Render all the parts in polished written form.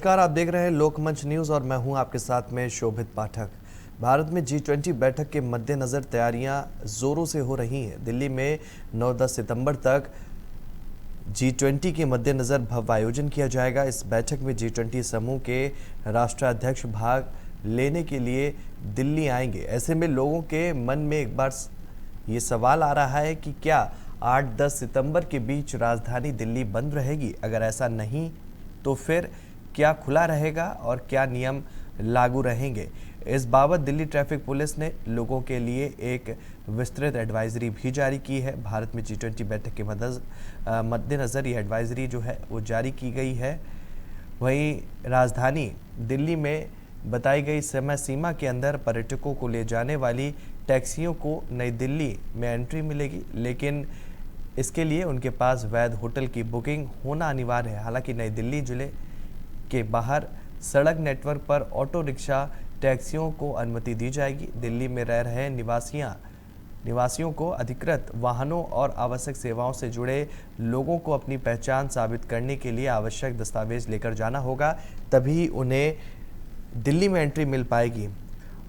नमस्कार, आप देख रहे हैं लोकमंच न्यूज़ और मैं हूं आपके साथ में शोभित पाठक। भारत में G20 बैठक के मद्देनज़र तैयारियां ज़ोरों से हो रही हैं। दिल्ली में 9-10 सितंबर तक G20 के मद्देनज़र भव्य आयोजन किया जाएगा। इस बैठक में G20 समूह के राष्ट्राध्यक्ष भाग लेने के लिए दिल्ली आएंगे। ऐसे में लोगों के मन में एक बार ये सवाल आ रहा है कि क्या 8-10 सितंबर के बीच राजधानी दिल्ली बंद रहेगी? अगर ऐसा नहीं तो फिर क्या खुला रहेगा और क्या नियम लागू रहेंगे? इस बाबत दिल्ली ट्रैफिक पुलिस ने लोगों के लिए एक विस्तृत एडवाइजरी भी जारी की है। भारत में G20 बैठक के मद्देनज़र ये एडवाइजरी जो है वो जारी की गई है। वहीं राजधानी दिल्ली में बताई गई समय सीमा के अंदर पर्यटकों को ले जाने वाली टैक्सियों को नई दिल्ली में एंट्री मिलेगी, लेकिन इसके लिए उनके पास वैध होटल की बुकिंग होना अनिवार्य है। हालांकि नई दिल्ली जिले के बाहर सड़क नेटवर्क पर ऑटो रिक्शा टैक्सियों को अनुमति दी जाएगी। दिल्ली में रह रहे निवासियों को अधिकृत वाहनों और आवश्यक सेवाओं से जुड़े लोगों को अपनी पहचान साबित करने के लिए आवश्यक दस्तावेज लेकर जाना होगा, तभी उन्हें दिल्ली में एंट्री मिल पाएगी।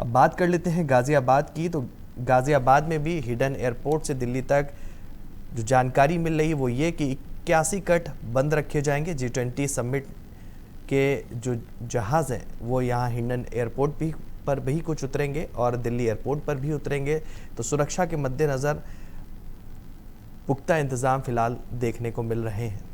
अब बात कर लेते हैं गाज़ियाबाद की। तो गाज़ियाबाद में भी हिडन एयरपोर्ट से दिल्ली तक जो जानकारी मिल रही है वो ये कि 81 कट बंद रखे जाएंगे। G20 समिट के जो जहाज़ हैं वो यहाँ हिंडन एयरपोर्ट पर भी कुछ उतरेंगे और दिल्ली एयरपोर्ट पर भी उतरेंगे। तो सुरक्षा के मद्देनज़र पुख्ता इंतज़ाम फिलहाल देखने को मिल रहे हैं।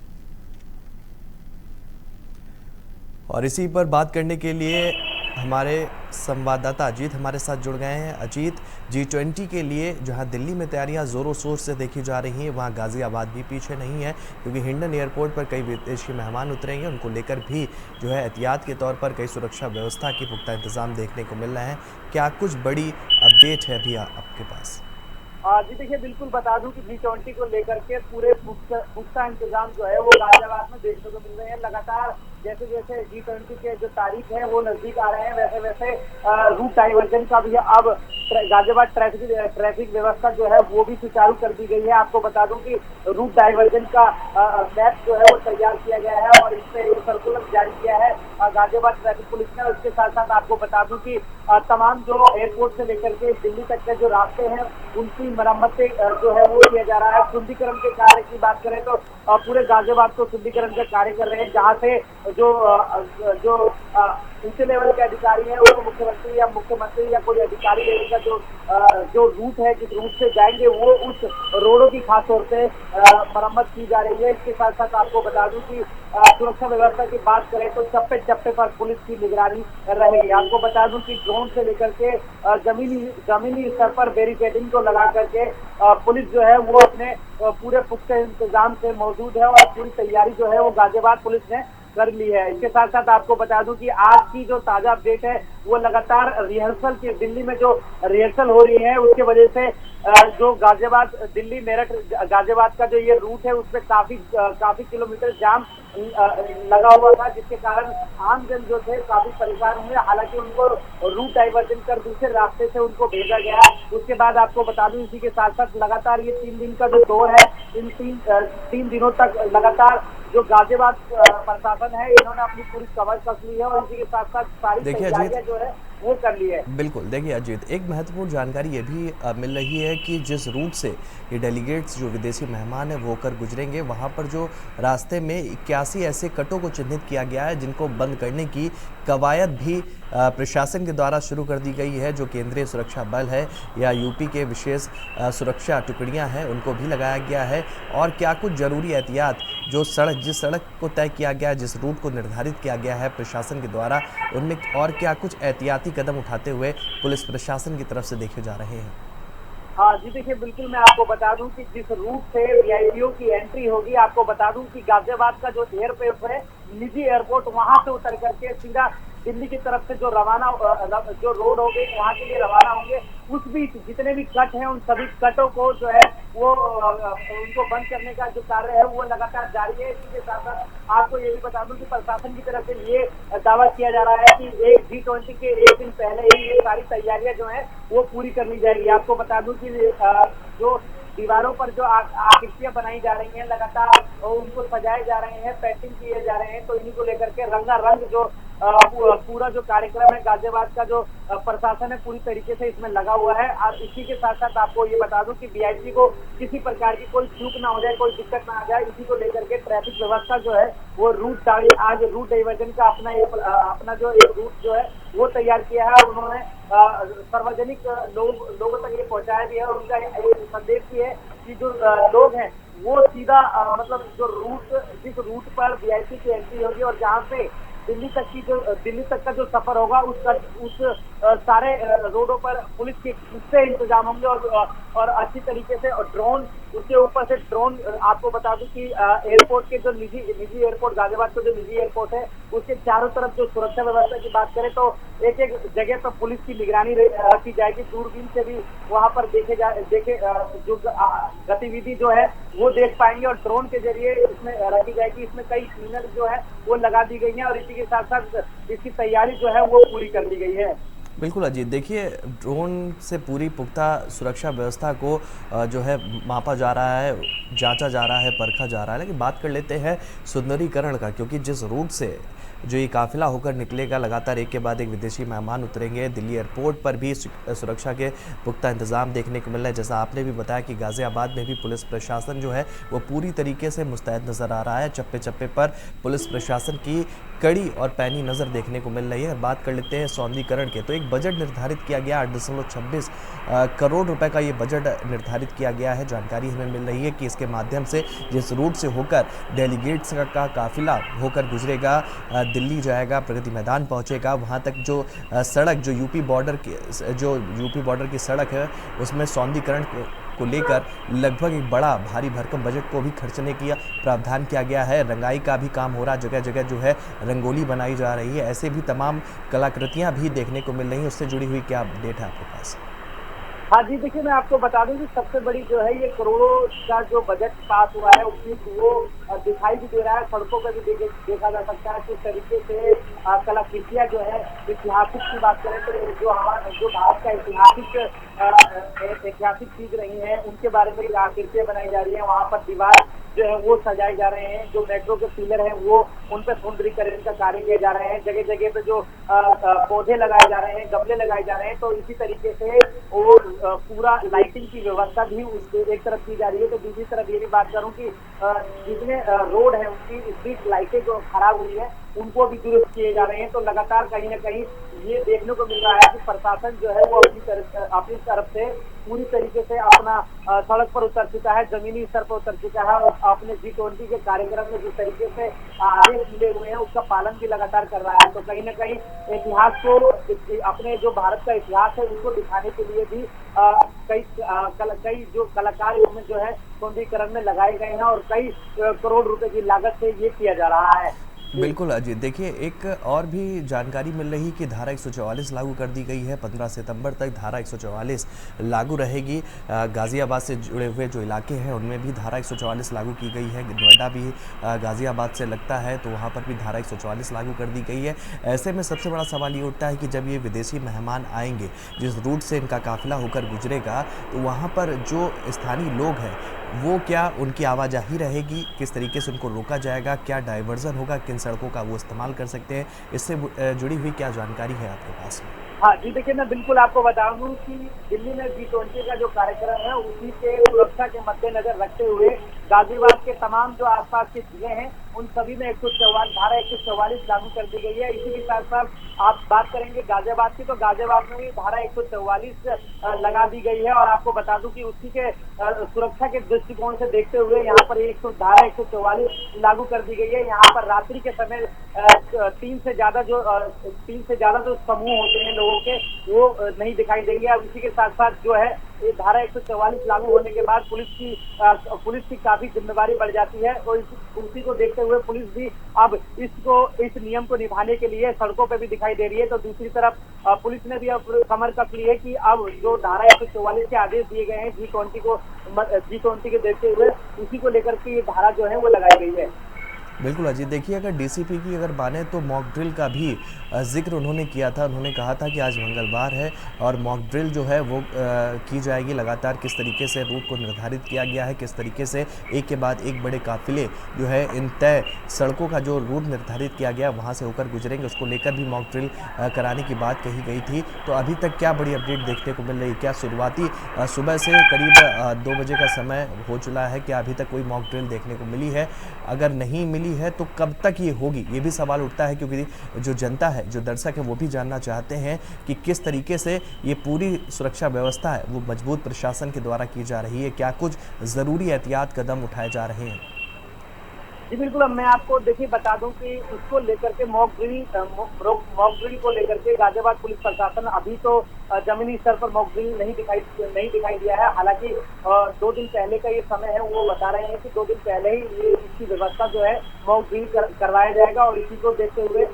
और इसी पर बात करने के लिए हमारे संवाददाता अजीत हमारे साथ जुड़ गए हैं। अजीत, G20 के लिए जहां दिल्ली में तैयारियां ज़ोरों शोर से देखी जा रही हैं, वहां गाज़ियाबाद भी पीछे नहीं है, क्योंकि हिंडन एयरपोर्ट पर कई विदेशी मेहमान उतरेंगे। उनको लेकर भी जो है एहतियात के तौर पर कई सुरक्षा व्यवस्था की पुख्ता इंतज़ाम देखने को मिल रहे हैं। क्या कुछ बड़ी अपडेट है अभी आपके पास? जी देखिए, बिल्कुल बता दूं कि G20 को लेकर के पूरे पुख्ता इंतजाम जो है वो गाजियाबाद में देखने को मिल रहे हैं। लगातार जैसे जैसे G20 के जो तारीख है वो नजदीक आ रहे हैं, वैसे वैसे रूट डाइवर्जन का भी अब गाजियाबाद ट्रैफिक व्यवस्था जो है वो भी सुचारू कर दी गई है। आपको बता दूं कि रूट डाइवर्जन का मैप जो है वो तैयार किया गया है और इस पे एक सर्कुलर जारी किया है गाजियाबाद ट्रैफिक पुलिस ने। उसके साथ साथ आपको बता दूं कि तमाम जो एयरपोर्ट से लेकर के दिल्ली तक के जो रास्ते हैं उनकी मरम्मतें जो है वो किया जा रहा है। शुद्धिकरण के कार्य की बात करें तो पूरे गाजियाबाद को शुद्धिकरण का कार्य कर रहे हैं, जहाँ से जो ऊंचे लेवल के अधिकारी हैं वो मुख्यमंत्री या कोई अधिकारी लेवल का जो रूट है, जिस रूट से जाएंगे वो उस रोडों की खास तौर से मरम्मत की जा रही है। इसके साथ साथ आपको बता दूं कि सुरक्षा व्यवस्था की बात करें तो चप्पे चप्पे पर पुलिस की निगरानी रहेगी। आपको बता दूं कि ड्रोन से लेकर के जमीनी स्तर पर बैरिकेडिंग को लगा करके पुलिस जो है वो अपने पूरे पुख्ता इंतजाम से मौजूद है और पूरी तैयारी जो है वो गाजियाबाद पुलिस ने कर ली है। इसके साथ साथ आपको बता दूं कि आज की जो ताजा अपडेट है वो लगातार रिहर्सल की दिल्ली में जो रिहर्सल हो रही है उसके वजह से जो गाजियाबाद दिल्ली मेरठ गाजियाबाद का जो ये रूट है उसमें काफी किलोमीटर जाम लगा हुआ था, जिसके कारण आमजन जो थे काफी परेशान हुए। हालांकि उनको रूट डाइवर्जन कर दूसरे रास्ते से उनको भेजा गया। उसके बाद आपको बता दूं इसी के साथ साथ लगातार ये 3 दिन का जो दौर है, इन तीन दिनों तक लगातार जो गाजियाबाद प्रशासन है इन्होंने अपनी पूरी कवर कस ली है और इसी के साथ साथ सारी तैयारियां जो है वो कर ली है। बिल्कुल, देखिए अजीत, एक महत्वपूर्ण जानकारी ये भी मिल रही है कि जिस रूट से ये डेलीगेट्स जो विदेशी मेहमान हैं वो होकर गुजरेंगे, वहाँ पर जो रास्ते में 81 ऐसे कटों को चिन्हित किया गया है जिनको बंद करने की कवायद भी प्रशासन के द्वारा शुरू कर दी गई है। जो केंद्रीय सुरक्षा बल है या यूपी के विशेष सुरक्षा टुकड़ियां हैं उनको भी लगाया गया है। और क्या कुछ ज़रूरी एहतियात जो जिस सड़क को तय किया गया है, जिस रूट को निर्धारित किया गया है प्रशासन के द्वारा, उनमें और क्या कुछ एहतियाती कदम उठाते हुए पुलिस प्रशासन की तरफ से देखे जा रहे हैं? हाँ जी देखिए, बिल्कुल मैं आपको बता दूं कि जिस रूट से वीआईपीओ की एंट्री होगी, आपको बता दूं कि गाजियाबाद का जो एयरपोर्ट है निजी एयरपोर्ट, वहां से उतर करके सीधा दिल्ली की तरफ से जो रोड होगी वहाँ के लिए रवाना होंगे। उस बीच जितने भी कट हैं उन सभी कटों को जो है वो उनको बंद करने का जो कार्य है वो लगातार जारी है। इसी के साथ साथ आपको ये भी बता दूं कि प्रशासन की तरफ से ये दावा किया जा रहा है कि G20 के एक दिन पहले ही ये सारी तैयारियां जो है वो पूरी कर ली जाएगी। आपको बता दूं कि जो दीवारों पर जो आकृतियां बनाई जा रही हैं लगातार उनको सजाए जा रहे हैं, पेंटिंग किए जा रहे हैं। तो इन्हीं को लेकर के रंगारंग जो पूरा जो कार्यक्रम है गाजियाबाद का, जो प्रशासन है पूरी तरीके से इसमें लगा हुआ है। और इसी के साथ साथ आपको ये बता दूं कि वीआईपी को किसी प्रकार की कोई चूक ना हो जाए, कोई दिक्कत ना आ जाए, इसी को लेकर के ट्रैफिक व्यवस्था जो है वो आज रूट डाइवर्जन का अपना जो एक रूट जो है वो तैयार किया है। और उन्होंने सार्वजनिक लोगों तक ये पहुंचाया भी है और उनका ये संदेश भी है कि जो लोग हैं वो सीधा मतलब जिस रूट पर वीआईपी की एंट्री होगी और जहाँ से दिल्ली तक का जो सफर होगा उस सारे रोडों पर पुलिस के से इंतजाम होंगे और अच्छी तरीके से ड्रोन, उसके ऊपर से ड्रोन। आपको बता दूं कि एयरपोर्ट के जो निजी एयरपोर्ट, गाजियाबाद का जो निजी एयरपोर्ट है उसके चारों तरफ जो सुरक्षा व्यवस्था की बात करें तो एक एक जगह पर पुलिस की निगरानी रखी जाएगी। दूरबीन से भी वहां पर जो गतिविधि जो है वो देख पाएंगे और ड्रोन के जरिए इसमें रखी जाएगी। इसमें कई क्लीनर जो है वो लगा दी गई है और इसी के साथ साथ इसकी तैयारी जो है वो पूरी कर दी गई है। बिल्कुल अजीत, देखिए ड्रोन से पूरी पुख्ता सुरक्षा व्यवस्था को जो है मापा जा रहा है, जांचा जा रहा है, परखा जा रहा है। लेकिन बात कर लेते हैं सुंदरीकरण का, क्योंकि जिस रूट से जो ये काफिला होकर निकलेगा, लगातार एक के बाद एक विदेशी मेहमान उतरेंगे। दिल्ली एयरपोर्ट पर भी सुरक्षा के पुख्ता इंतजाम देखने को मिल रहा है। जैसा आपने भी बताया कि गाजियाबाद में भी पुलिस प्रशासन जो है वो पूरी तरीके से मुस्तैद नज़र आ रहा है। चप्पे चप्पे पर पुलिस प्रशासन की कड़ी और पैनी नज़र देखने को मिल रही है। बात कर लेते हैं सौंदर्यीकरण के, तो एक बजट निर्धारित किया गया 8.26 करोड़ रुपए का ये बजट निर्धारित किया गया है। जानकारी हमें मिल रही है कि इसके माध्यम से जिस रूट से होकर डेलीगेट्स का काफिला होकर गुजरेगा, दिल्ली जाएगा, प्रगति मैदान पहुंचेगा, वहां तक जो सड़क जो यूपी बॉर्डर की सड़क है उसमें सौंदर्यीकरण को लेकर लगभग एक बड़ा भारी भरकम बजट को भी खर्चने की प्रावधान किया गया है। रंगाई का भी काम हो रहा, जगह जगह जो है रंगोली बनाई जा रही है। ऐसे भी तमाम कलाकृतियां भी देखने को मिल रही हैं। उससे जुड़ी हुई क्या अपडेट है आपके पास? हाँ जी, देखिए मैं आपको बता दूं कि सबसे बड़ी जो है ये करोड़ों का जो बजट पास हुआ है उसमें वो दिखाई भी दे रहा है। सड़कों पर भी देखा जा सकता है किस तरीके से कलाकृतियां जो है ऐतिहासिक की बात करें तो जो भारत का ऐतिहासिक चीज रही है उनके बारे में आकृतियां बनाई जा रही है। वहाँ पर दीवार जो है वो सजाए जा रहे हैं, जो मेट्रो के पिलर हैं वो उन पर सौंदर्यीकरण का कार्य किए जा रहे हैं। जगह जगह पे जो पौधे लगाए जा रहे हैं, गमले लगाए जा रहे हैं। तो इसी तरीके से वो पूरा लाइटिंग की व्यवस्था भी एक तरफ की जा रही है। तो दूसरी तरफ ये भी बात करूं कि जितने रोड है उनकी स्ट्रीट लाइटें जो खराब हुई है उनको भी दुरुस्त किए जा रहे हैं। तो लगातार कहीं ना कहीं ये देखने को मिल रहा है कि प्रशासन जो है वो अपनी तरफ से पूरी तरीके से अपना सड़क पर उतर चुका है, जमीनी स्तर पर उतर चुका है और अपने G20 के कार्यक्रम में जिस तरीके से आदेश मिले हुए हैं उसका पालन भी लगातार कर रहा है। तो कहीं ना कहीं इतिहास को, अपने जो भारत का इतिहास है उसको दिखाने के लिए भी कई जो कलाकार इसमें जो है सौंदर्यीकरण में लगाए गए हैं और कई करोड़ रुपए की लागत से ये किया जा रहा है। बिल्कुल अजीत, देखिए एक और भी जानकारी मिल रही कि धारा 144 लागू कर दी गई है। 15 सितंबर तक धारा 144 लागू रहेगी। गाज़ियाबाद से जुड़े हुए जो इलाके हैं उनमें भी धारा 144 लागू की गई है। नोएडा भी गाज़ियाबाद से लगता है तो वहाँ पर भी धारा 144 लागू कर दी गई है। ऐसे में सबसे बड़ा सवाल ये उठता है कि जब ये विदेशी मेहमान आएंगे, जिस रूट से इनका काफिला होकर गुजरेगा, तो वहाँ पर जो स्थानीय लोग हैं वो क्या उनकी आवाजाही रहेगी, किस तरीके से उनको रोका जाएगा, क्या डाइवर्जन होगा, किन सड़कों का वो इस्तेमाल कर सकते हैं, इससे जुड़ी हुई क्या जानकारी है आपके पास में? हाँ जी, देखिए मैं बिल्कुल आपको बता दूं कि दिल्ली में G20 का जो कार्यक्रम है उसी के सुरक्षा के मद्देनजर रखते हुए गाजियाबाद के तमाम जो आसपास के जिले हैं उन सभी में धारा 144 लागू कर दी गई है। इसी के साथ साथ आप बात करेंगे गाजियाबाद की, तो गाजियाबाद में भी धारा 144 लगा दी गई है। और आपको बता दूं कि उसी के सुरक्षा के दृष्टिकोण से देखते हुए यहाँ पर धारा 144 लागू कर दी गई है। यहाँ पर रात्रि के समय 3 से ज्यादा जो समूह होते हैं लोगों के वो नहीं दिखाई देंगे। अब इसी के साथ साथ जो है ये धारा 144 लागू होने के बाद पुलिस की काफी जिम्मेदारी बढ़ जाती है और उसी को देखते हुए पुलिस भी अब इस नियम को निभाने के लिए सड़कों पे भी दिखाई दे रही है। तो दूसरी तरफ पुलिस ने भी अब कमर कस ली है कि अब जो धारा 144 के आदेश दिए गए हैं G20 के देखते हुए उसी को लेकर के ये धारा जो है वो लगाई गई है। बिल्कुल अजीत, देखिए अगर डीसीपी की अगर माने तो मॉक ड्रिल का भी जिक्र उन्होंने किया था। उन्होंने कहा था कि आज मंगलवार है और मॉक ड्रिल जो है वो की जाएगी लगातार। किस तरीके से रूट को निर्धारित किया गया है, किस तरीके से एक के बाद एक बड़े काफिले जो है इन तय सड़कों का जो रूट निर्धारित किया गया वहाँ से होकर गुजरेंगे, उसको लेकर भी मॉक ड्रिल कराने की बात कही गई थी। तो अभी तक क्या बड़ी अपडेट देखने को मिल रही है? क्या शुरुआती सुबह से करीब 2 बजे का समय हो चुका है, क्या अभी तक कोई मॉक ड्रिल देखने को मिली है? अगर नहीं मिली है तो कब तक ये होगी, ये भी सवाल उठता है, क्योंकि जो जनता है, जो दर्शक है, वो भी जानना चाहते हैं कि किस तरीके से ये पूरी सुरक्षा व्यवस्था है वो मजबूत प्रशासन के द्वारा की जा रही है। क्या कुछ ज़रूरी एहतियात कदम उठाए जा रहे हैं? जी बिल्कुल, अब मैं आपको देखिए बता दूं कि उसको लेकर के मॉक ड्रिल को लेकर के गाजियाबाद पुलिस प्रशासन अभी तो जमीनी स्तर पर मॉक ड्रिल नहीं दिखाई दिया है। हालांकि 2 दिन पहले का ये समय है, वो बता रहे हैं कि 2 दिन पहले ही ये इसकी व्यवस्था जो है मॉक ड्रिल करवाया जाएगा। और इसी को देखते हुए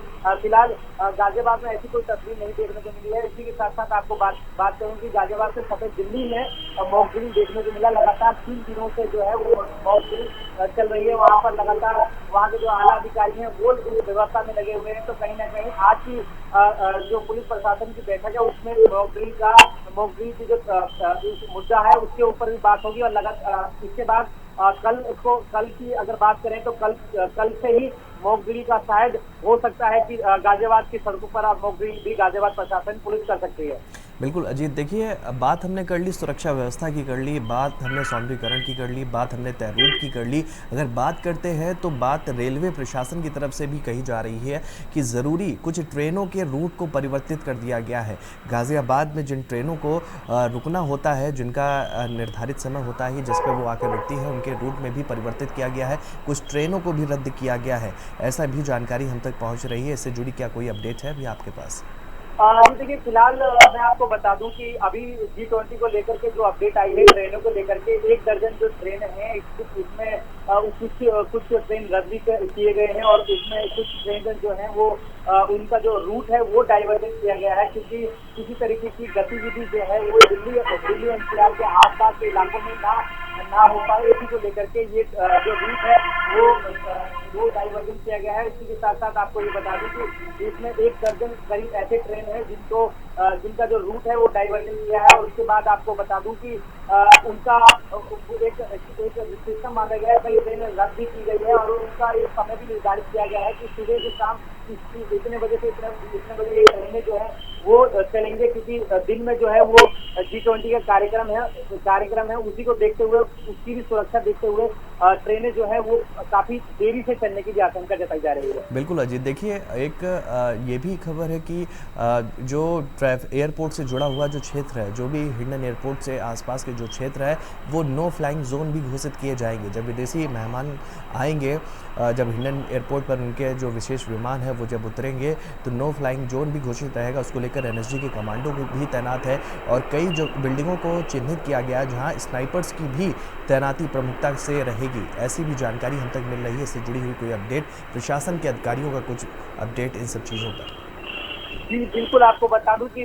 फिलहाल गाजियाबाद में ऐसी कोई तस्वीर नहीं देखने को मिली है। इसी के साथ साथ आपको बात करूँ कि गाजियाबाद से सफेद दिल्ली में मॉक ड्रिल देखने को मिला। लगातार 3 दिनों से जो है वो मॉक ड्रिल चल रही है। वहाँ पर लगातार वहाँ के जो आला अधिकारी हैं वो इस व्यवस्था में लगे हुए हैं। तो कहीं ना कहीं आज की जो पुलिस प्रशासन की बैठक है उसमें मॉक ड्रिल की जो मुद्दा है उसके ऊपर भी बात होगी। और लगातार इसके बाद कल की अगर बात करें तो कल से ही मॉक ड्रिल का शायद हो सकता है कि गाजियाबाद की सड़कों पर आप मॉक ड्रिल भी गाजियाबाद प्रशासन पुलिस कर सकती है। बिल्कुल अजीत, देखिए बात हमने कर ली सुरक्षा व्यवस्था की, कर ली बात हमने सौंदर्यीकरण की, कर ली बात हमने तय रूट की, कर ली। अगर बात करते हैं तो बात रेलवे प्रशासन की तरफ से भी कही जा रही है कि ज़रूरी कुछ ट्रेनों के रूट को परिवर्तित कर दिया गया है। गाज़ियाबाद में जिन ट्रेनों को रुकना होता है, जिनका निर्धारित समय होता है जिस पर वो आकर रुकती है, उनके रूट में भी परिवर्तित किया गया है। कुछ ट्रेनों को भी रद्द किया गया है, ऐसा भी जानकारी हम तक पहुँच रही है। इससे जुड़ी क्या कोई अपडेट है अभी आपके पास? देखिए फिलहाल मैं आपको बता दूं कि अभी G20 को लेकर के जो अपडेट आई है ट्रेनों को लेकर के 1 दर्जन जो ट्रेन है इसमें कुछ ट्रेन रद्द भी किए गए हैं। और इसमें कुछ ट्रेन जो है वो उनका जो रूट है वो डाइवर्जन किया गया है, क्योंकि किसी तरीके की गतिविधि जो है वो दिल्ली एनसीआर के आसपास के इलाकों में ना हो पाए। इसी को लेकर के ये जो रूट है वो डाइवर्जन किया गया है। इसी के साथ साथ आपको ये बता दूं कि इसमें 1 दर्जन करीब ऐसे ट्रेन है जिनका जो रूट है वो डाइवर्जन किया है। और उसके बाद आपको बता दूं कि उनका एक सिस्टम माना गया है, कई ट्रेनें रद्द भी की गई है। और उनका एक समय भी निर्धारित किया गया है कि सुबह से शाम इतने बजे से इतने बजे ये ट्रेनें जो है वो चलेंगे, क्योंकि दिन में जो है वो G20 का कार्यक्रम है उसी को देखते हुए, उसकी भी सुरक्षा देखते हुए ट्रेनें जो है वो काफी देरी से चलने की भी आशंका जताई जा रही है। बिल्कुल अजीत, देखिए एक ये भी खबर है कि जो एयरपोर्ट से जुड़ा हुआ जो क्षेत्र है, जो भी हिंडन एयरपोर्ट से आसपास के जो क्षेत्र है, वो नो फ्लाइंग जोन भी घोषित किए जाएंगे। जब विदेशी मेहमान आएंगे, जब हिंडन एयरपोर्ट पर उनके जो विशेष विमान है वो जब उतरेंगे तो नो फ्लाइंग जोन भी घोषित रहेगा। उसको लेकर एनएसजी के कमांडो भी तैनात है और कई जो बिल्डिंगों को चिन्हित किया गया है जहां स्नाइपर्स की भी तैनाती प्रमुखता से रहेगी, ऐसी भी जानकारी हम तक मिल रही है। इससे जुड़ी हुई कोई अपडेट, प्रशासन के अधिकारियों का कुछ अपडेट इन सब चीज़ों पर? जी बिल्कुल, आपको बता दूं कि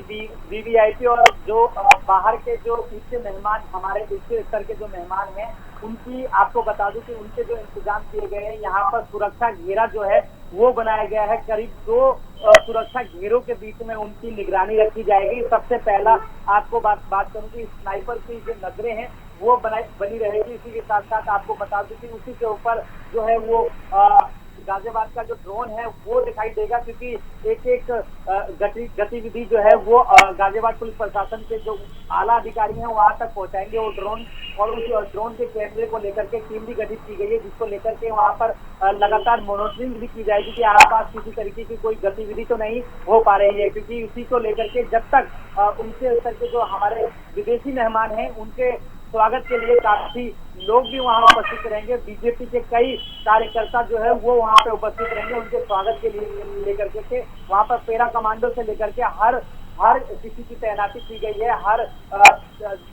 वीवीआईपी और जो बाहर के जो उच्च मेहमान, हमारे उच्च स्तर के जो मेहमान हैं, उनकी आपको बता दूं कि उनके जो इंतजाम किए गए हैं, यहाँ पर सुरक्षा घेरा जो है वो बनाया गया है। करीब 2 सुरक्षा घेरों के बीच में उनकी निगरानी रखी जाएगी। सबसे पहला आपको बात करूं कि स्नाइपर की जो नजरें हैं वो बनी रहेगी। इसी के साथ साथ आपको बता दूं कि उसी के ऊपर जो है वो गाजियाबाद का जो ड्रोन है वो दिखाई देगा, क्योंकि एक गतिविधि जो है वो गाजियाबाद पुलिस प्रशासन के जो आला अधिकारी हैं वहां तक पहुंचाएंगे वो ड्रोन। और उस ड्रोन के कैमरे को लेकर के टीम भी गठित की गई है, जिसको लेकर के वहां पर लगातार मॉनिटरिंग भी की जाएगी कि आसपास किसी तरीके की कोई गतिविधि तो नहीं हो पा रही है। क्योंकि उसी को लेकर के जब तक उनके स्तर के जो हमारे विदेशी मेहमान हैं उनके स्वागत के लिए काफी लोग भी वहां उपस्थित रहेंगे। बीजेपी के कई कार्यकर्ता जो है वो वहां पे उपस्थित रहेंगे उनके स्वागत के लिए लेकर के। वहां पर पैरा कमांडो से लेकर के हर किसी की तैनाती की गई है। हर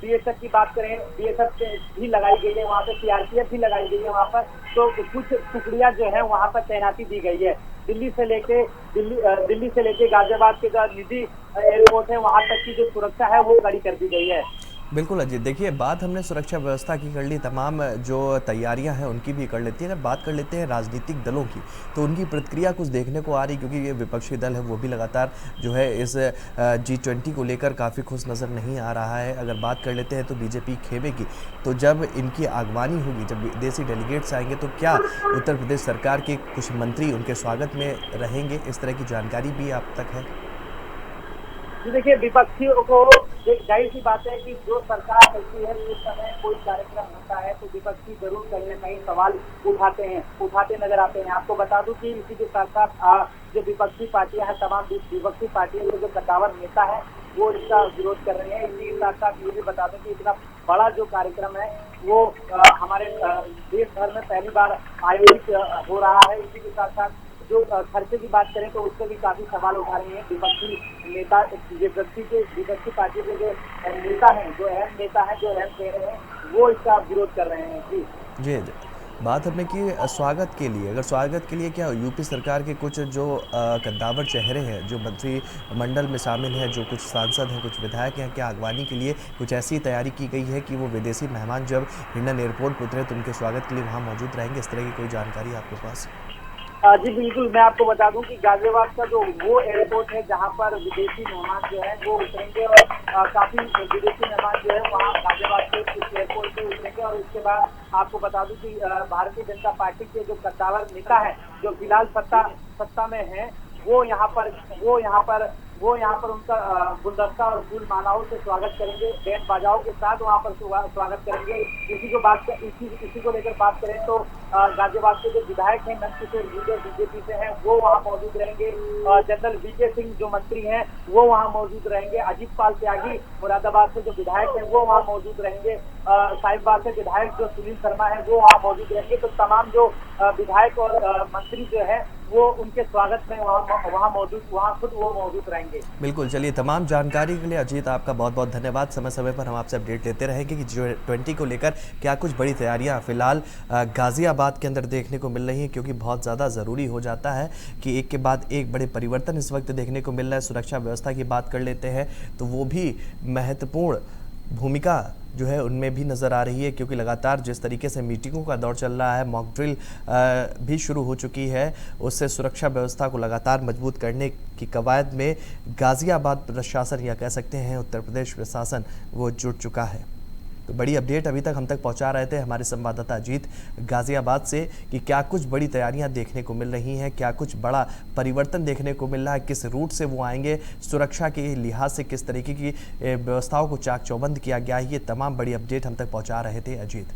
बीएसएफ की बात करें, बीएसएफ भी लगाई गई है वहाँ पे, सीआरपीएफ भी लगाई गई है वहाँ पर। तो कुछ टुकड़ियां जो है वहाँ पर तैनाती दी गई है। दिल्ली से लेके गाजियाबाद के जो निजी एयरपोर्ट है वहाँ तक की जो सुरक्षा है वो कड़ी कर दी गई है। बिल्कुल अजीत, देखिए बात हमने सुरक्षा व्यवस्था की कर ली, तमाम जो तैयारियां हैं उनकी भी कर लेती हैं। अगर बात कर लेते हैं राजनीतिक दलों की, तो उनकी प्रतिक्रिया कुछ देखने को आ रही, क्योंकि ये विपक्षी दल है वो भी लगातार जो है इस G20 को लेकर काफ़ी खुश नज़र नहीं आ रहा है। अगर बात कर लेते हैं तो बीजेपी खेमेगी, तो जब इनकी आगवानी होगी, जब विदेशी डेलीगेट्स आएंगे, तो क्या उत्तर प्रदेश सरकार के कुछ मंत्री उनके स्वागत में रहेंगे? इस तरह की जानकारी भी आप तक है? जी देखिए, विपक्षियों को जाहिर सी बात है कि जो सरकार चलती है उस समय कोई कार्यक्रम होता है तो विपक्षी जरूर कहीं ना कहीं सवाल उठाते नजर आते हैं। आपको बता दूं कि इसी के साथ साथ जो विपक्षी पार्टियां हैं, तमाम विपक्षी पार्टियों के जो कद्दावर नेता है वो इसका विरोध कर रहे हैं। इसी के साथ साथ ये भी बता दें कि इतना बड़ा जो कार्यक्रम है वो हमारे देश भर में पहली बार आयोजित हो रहा है। इसी के साथ साथ जो खर्चे की बात करें तो उससे भी काफी सवाल उठा रहे हैं विपक्षी नेता। विपक्षी पार्टी के जो नेता हैं, जो अहम नेता हैं, जो अहम कह रहे हैं, वो इसका विरोध कर रहे हैं। जी जी जी, बात हमने की स्वागत के लिए। अगर स्वागत के लिए क्या यूपी सरकार के कुछ जो कद्दावर चेहरे हैं, जो मंत्रिमंडल में शामिल हैं, जो कुछ सांसद हैं, कुछ विधायक हैं, क्या अगवानी के लिए कुछ ऐसी तैयारी की गई है कि वो विदेशी मेहमान जब हिंडन एयरपोर्ट पर उतरे तो उनके स्वागत के लिए वहाँ मौजूद रहेंगे? इस तरह की कोई जानकारी आपके पास? जी बिल्कुल, मैं आपको बता दूं कि गाजियाबाद का जो वो एयरपोर्ट है जहां पर विदेशी मेहमान जो है वो उतरेंगे और काफी विदेशी मेहमान जो है वहां गाजियाबाद के इस एयरपोर्ट पे उतरेंगे। और उसके बाद आपको बता दूं कि भारतीय जनता पार्टी के जो कद्दावर नेता है, जो फिलहाल सत्ता में है, वो यहाँ पर उनका गुलदस्ता और फूल मालाओं से स्वागत करेंगे, बैंड बाजाओं के साथ वहाँ पर स्वागत करेंगे। इसी को लेकर बात करें तो गाजियाबाद के जो विधायक हैं, नंदकिशोर लीडर बीजेपी से हैं, वो वहाँ मौजूद रहेंगे। जनरल वीके सिंह जो मंत्री हैं वो वहाँ मौजूद रहेंगे। अजीत पाल त्यागी मुरादाबाद से जो विधायक हैं वो वहाँ मौजूद रहेंगे। साहिबबाग से विधायक जो सुनील शर्मा है वो वहाँ मौजूद रहेंगे। तो तमाम जो विधायक और मंत्री जो है वो उनके स्वागत में वहाँ खुद वो मौजूद रहेंगे। बिल्कुल, चलिए तमाम जानकारी के लिए अजीत आपका बहुत बहुत धन्यवाद। समय समय पर हम आपसे अपडेट लेते रहेंगे कि G20 को लेकर क्या कुछ बड़ी तैयारियां फिलहाल गाजियाबाद के अंदर देखने को मिल रही हैं, क्योंकि बहुत ज़्यादा ज़रूरी हो जाता है कि एक के बाद एक बड़े परिवर्तन इस वक्त देखने को मिल रहा है। सुरक्षा व्यवस्था की बात कर लेते हैं तो वो भी महत्वपूर्ण भूमिका जो है उनमें भी नज़र आ रही है, क्योंकि लगातार जिस तरीके से मीटिंगों का दौर चल रहा है, मॉक ड्रिल भी शुरू हो चुकी है, उससे सुरक्षा व्यवस्था को लगातार मजबूत करने की कवायद में गाजियाबाद प्रशासन, या कह सकते हैं उत्तर प्रदेश प्रशासन, वो जुट चुका है। तो बड़ी अपडेट अभी तक हम तक पहुंचा रहे थे हमारे संवाददाता अजीत गाजियाबाद से कि क्या कुछ बड़ी तैयारियां देखने को मिल रही हैं, क्या कुछ बड़ा परिवर्तन देखने को मिल रहा है, किस रूट से वो आएंगे, सुरक्षा के लिहाज से किस तरीके की व्यवस्थाओं को चाक चौबंद किया गया है। ये तमाम बड़ी अपडेट हम तक पहुंचा रहे थे अजीत।